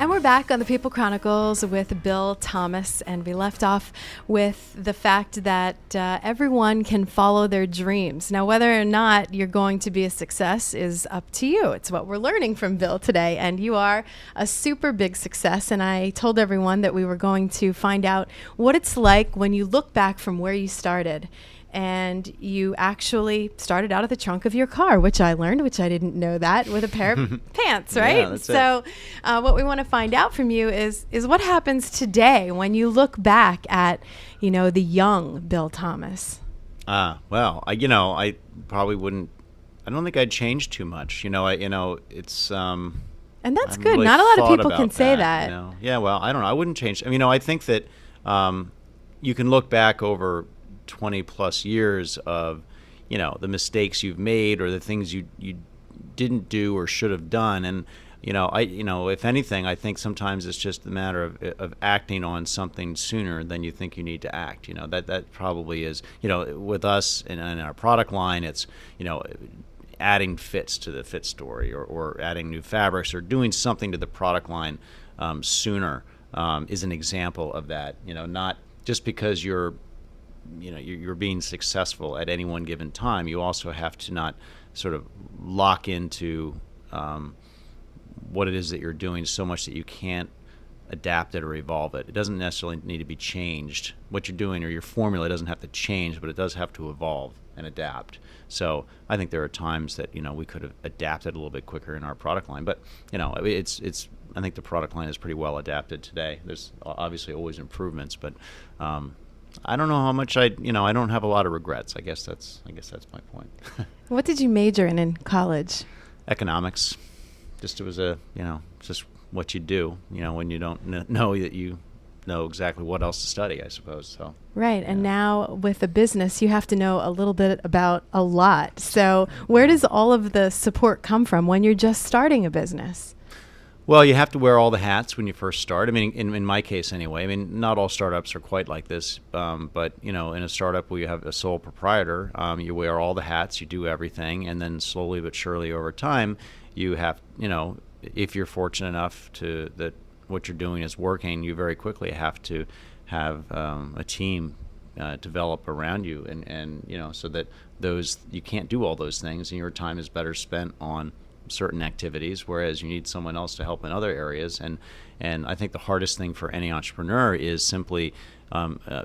And we're back on the People Chronicles with Bill Thomas, and we left off with the fact that everyone can follow their dreams. Now, whether or not you're going to be a success is up to you. It's what we're learning from Bill today, and you are a super big success. And I told everyone that we were going to find out what it's like when you look back from where you started. And you actually started out of the trunk of your car, which I learned, which I didn't know that, with a pair of pants, right? Yeah, that's so what we want to find out from you is what happens today when you look back at, the young Bill Thomas. Well, I probably wouldn't. I don't think I'd change too much. It's. And that's I good. really Not a lot of thought people can about say that. Yeah, well, I don't know. I wouldn't change. I think that you can look back over 20 plus years of, the mistakes you've made or the things you didn't do or should have done. And, if anything, I think sometimes it's just a matter of acting on something sooner than you think you need to act. That probably is, with us and in our product line, it's, adding fits to the fit story or adding new fabrics or doing something to the product line sooner is an example of that. Not just because you're being successful at any one given time, you also have to not sort of lock into what it is that you're doing so much that you can't adapt it or evolve it. It doesn't necessarily need to be changed. What you're doing or your formula doesn't have to change, but it does have to evolve and adapt. So I think there are times that we could have adapted a little bit quicker in our product line, but it's I think the product line is pretty well adapted today. There's obviously always improvements, but I don't know how much I don't have a lot of regrets. I guess that's my point. What did you major in college? Economics. Just it was just what you do, when you don't know that you know exactly what else to study, I suppose. So. Right. And now with a business, you have to know a little bit about a lot. So where does all of the support come from when you're just starting a business? Well, you have to wear all the hats when you first start. In my case anyway. Not all startups are quite like this, but in a startup where you have a sole proprietor, you wear all the hats, you do everything, and then slowly but surely over time, you have, if you're fortunate enough that what you're doing is working, you very quickly have to have a team develop around you, and so that you can't do all those things, and your time is better spent on certain activities, whereas you need someone else to help in other areas. And I think the hardest thing for any entrepreneur is simply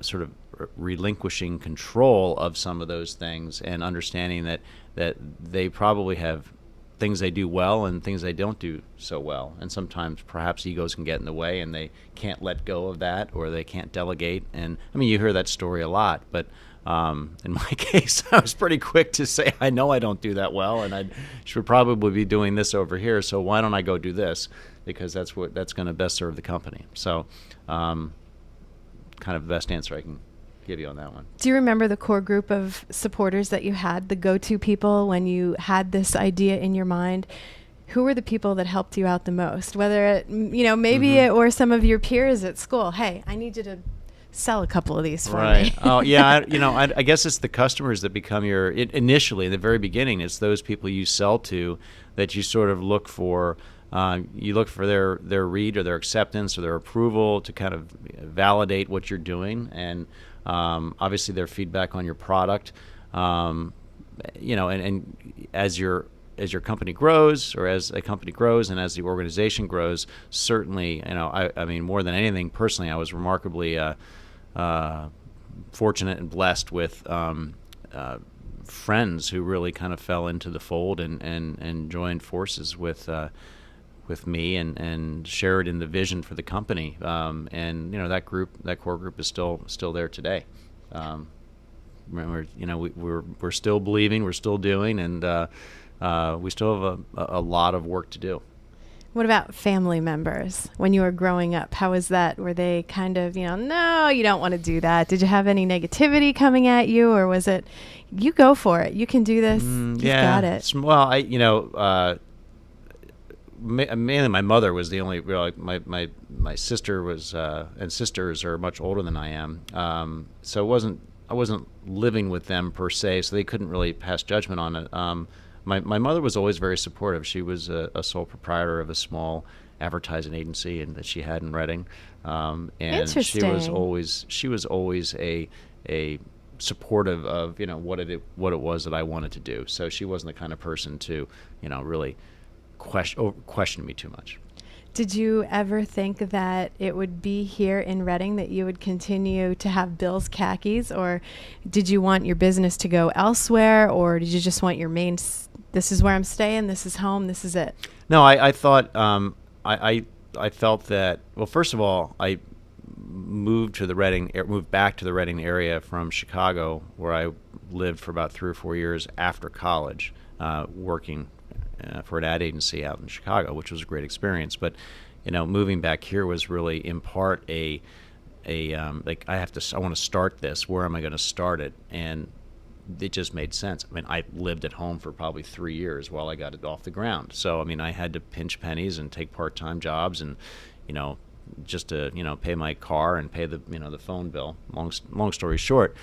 sort of relinquishing control of some of those things and understanding that they probably have things they do well and things they don't do so well. And sometimes perhaps egos can get in the way and they can't let go of that, or they can't delegate. And you hear that story a lot, but in my case, I was pretty quick to say, I know I don't do that well, and I should probably be doing this over here, so why don't I go do this? Because that's going to best serve the company. So kind of the best answer I can give you on that one. Do you remember the core group of supporters that you had, the go-to people when you had this idea in your mind? Who were the people that helped you out the most? Whether it, maybe it or some of your peers at school. Hey, I need you to sell a couple of these for me. Oh, yeah. I guess it's the customers that become initially, in the very beginning, it's those people you sell to that you sort of look for. You look for their read or their acceptance or their approval to kind of validate what you're doing, and obviously their feedback on your product. And as your company grows, or as a company grows, and as the organization grows, certainly, I mean, more than anything, personally, I was remarkably fortunate and blessed with friends who really kind of fell into the fold and joined forces with me and shared in the vision for the company. And that core group is still there today. Remember, we're still believing, we're still doing, and we still have a lot of work to do. What about family members when you were growing up? How was that? Were they kind of, no, you don't want to do that? Did you have any negativity coming at you, or was it, you go for it, you can do this, you've got it? Well, mainly my mother was the only real, my sister was, and sisters are much older than I am. So I wasn't living with them per se, so they couldn't really pass judgment on it. My mother was always very supportive. She was a sole proprietor of a small advertising agency and that she had in Reading, and Interesting. she was always a supportive of what it was that I wanted to do. So she wasn't the kind of person to really question me too much. Did you ever think that it would be here in Reading that you would continue to have Bill's Khakis, or did you want your business to go elsewhere, or did you just want your this is where I'm staying, this is home, this is it? No, I thought I felt that, well, first of all, I moved back to the Reading area from Chicago, where I lived for about 3 or 4 years after college, working for an ad agency out in Chicago, which was a great experience. But moving back here was really in part like I want to start this. Where am I going to start it? And it just made sense. I mean, I lived at home for probably 3 years while I got it off the ground. So I mean, I had to pinch pennies and take part-time jobs, and just to pay my car and pay the phone bill. Long story short,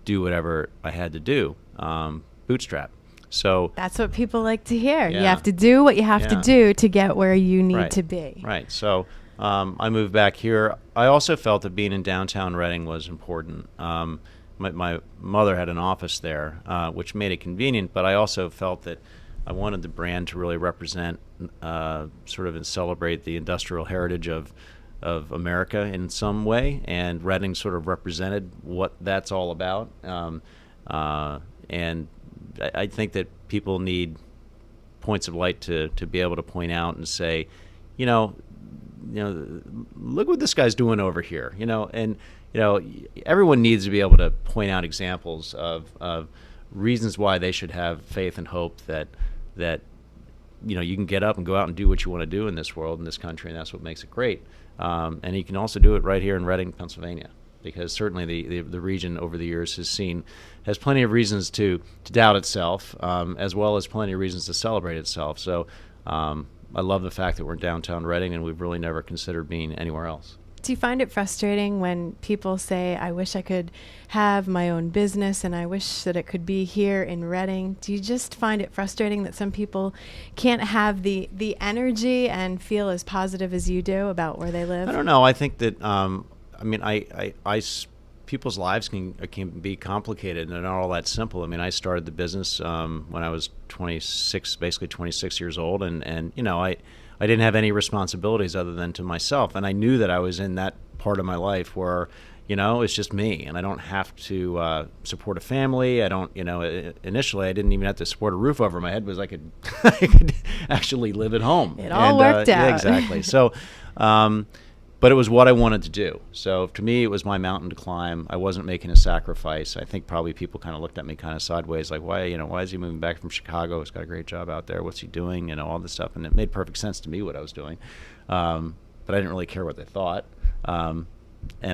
do whatever I had to do, bootstrap. So that's what people like to hear. Yeah. You have to do what you have to Yeah. do to get where you need Right. to be. Right. So I moved back here. I also felt that being in downtown Reading was important. My mother had an office there, which made it convenient, but I also felt that I wanted the brand to really represent, sort of, and celebrate the industrial heritage of America in some way, and Reading sort of represented what that's all about. And I think that people need points of light to be able to point out and say, look what this guy's doing over here, and everyone needs to be able to point out examples of reasons why they should have faith and hope that you can get up and go out and do what you want to do in this world, in this country, and that's what makes it great. And you can also do it right here in Reading, Pennsylvania, because certainly the region over the years has plenty of reasons to doubt itself, as well as plenty of reasons to celebrate itself. So I love the fact that we're in downtown Reading, and we've really never considered being anywhere else. Do you find it frustrating when people say, I wish I could have my own business and I wish that it could be here in Reading? Do you just find it frustrating that some people can't have the energy and feel as positive as you do about where they live? I don't know. I think that people's lives can be complicated and they're not all that simple. I mean, I started the business when I was 26 years old, and I didn't have any responsibilities other than to myself, and I knew that I was in that part of my life where it's just me, and I don't have to support a family. I don't, initially I didn't even have to support a roof over my head because I could I could actually live at home. It all worked out. Yeah, exactly. So, but it was what I wanted to do. So to me, it was my mountain to climb. I wasn't making a sacrifice. I think probably people kind of looked at me kind of sideways, like, why is he moving back from Chicago? He's got a great job out there. What's he doing? All this stuff. And it made perfect sense to me what I was doing. But I didn't really care what they thought. And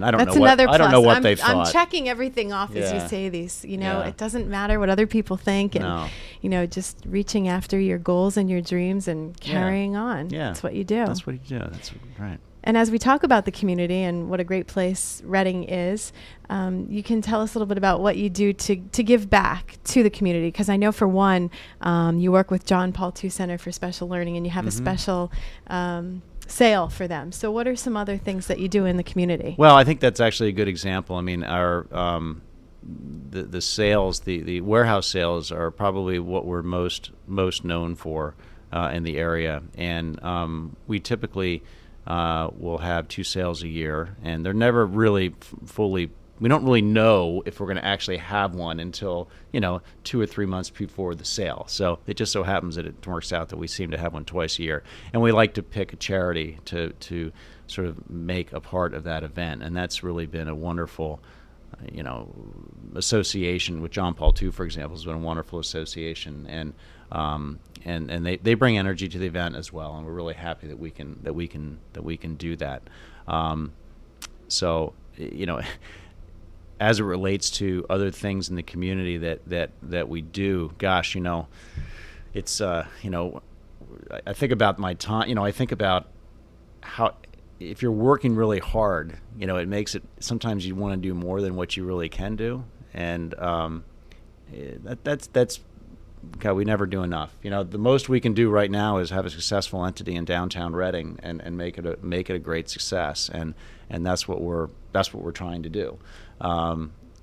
I don't That's know another what, I don't know what they I'm thought. checking everything off as you Yeah. say these. Yeah. It doesn't matter what other people think, and No. just reaching after your goals and your dreams and carrying on. Yeah. That's what you do. That's what you do. That's right. And as we talk about the community and what a great place Reading is, you can tell us a little bit about what you do to give back to the community. Because I know, for one, you work with John Paul II Center for Special Learning, and you have a special sale for them. So what are some other things that you do in the community? Well, I think that's actually a good example. I mean, our the sales, the warehouse sales, are probably what we're most known for in the area, and we typically we'll have 2 sales a year, and they're never really fully. We don't really know if we're going to actually have one until 2 or 3 months before the sale. So it just so happens that it works out that we seem to have one twice a year, and we like to pick a charity to sort of make a part of that event, and that's really been a wonderful. Association with John Paul II, for example, has been a wonderful association, and they bring energy to the event as well, and we're really happy that we can do that. So as it relates to other things in the community that we do, gosh, it's I think about my time. I think about how, if you're working really hard, it makes it, sometimes you want to do more than what you really can do, and that's God, we never do enough. The most we can do right now is have a successful entity in downtown Reading and make it a great success. And that's what we're trying to do.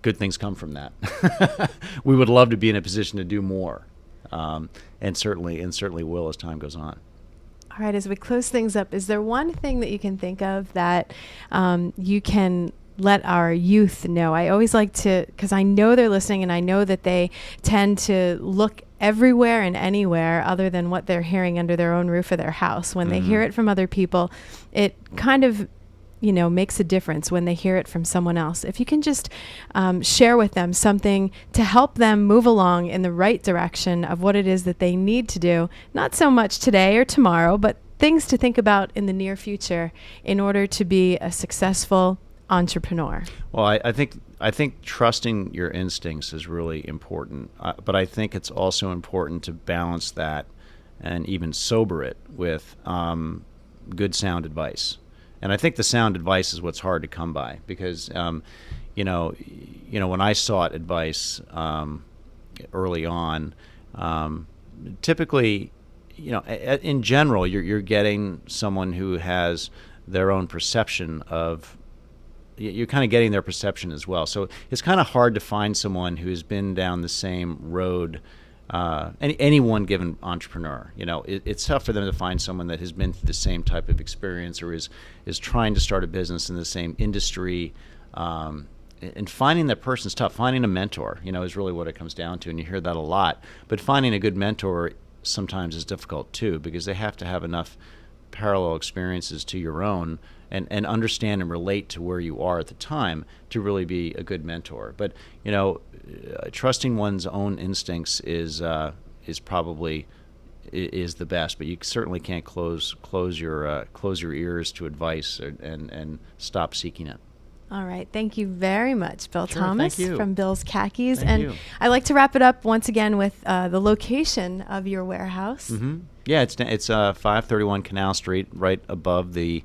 Good things come from that. We would love to be in a position to do more, and certainly will as time goes on. All right, as we close things up, is there one thing that you can think of that you can let our youth know? I always like to, because I know they're listening and I know that they tend to look everywhere and anywhere other than what they're hearing under their own roof of their house. When they hear it from other people, it kind of makes a difference when they hear it from someone else. If you can just share with them something to help them move along in the right direction of what it is that they need to do, not so much today or tomorrow, but things to think about in the near future in order to be a successful entrepreneur. Well, I think trusting your instincts is really important, but I think it's also important to balance that and even sober it with good sound advice. And I think the sound advice is what's hard to come by because, when I sought advice early on, typically, in general, you're getting someone who has their own perception of. You're kind of getting their perception as well. So it's kind of hard to find someone who's been down the same road. Any one given entrepreneur, it's tough for them to find someone that has been through the same type of experience or is trying to start a business in the same industry. And finding that person's tough. Finding a mentor, is really what it comes down to. And you hear that a lot. But finding a good mentor sometimes is difficult too because they have to have enough parallel experiences to your own and understand and relate to where you are at the time to really be a good mentor. But trusting one's own instincts is probably is the best. But you certainly can't close your ears to advice and stop seeking it. All right. Thank you very much, Bill Sure, Thomas thank you. from Bill's Khakis. Thank you. I like to wrap it up once again with the location of your warehouse. Mm-hmm. Yeah, it's 531 Canal Street, right above the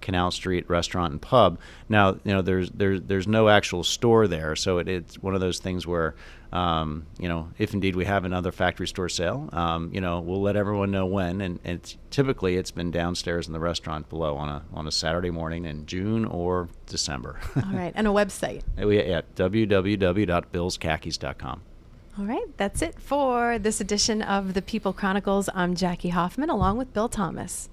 Canal Street Restaurant and Pub. Now, there's no actual store there, so it's one of those things where, if indeed we have another factory store sale, we'll let everyone know when. And typically it's been downstairs in the restaurant below on a Saturday morning in June or December. All right, and a website. At www.billskhakis.com. All right, that's it for this edition of the People Chronicles. I'm Jackie Hoffman, along with Bill Thomas.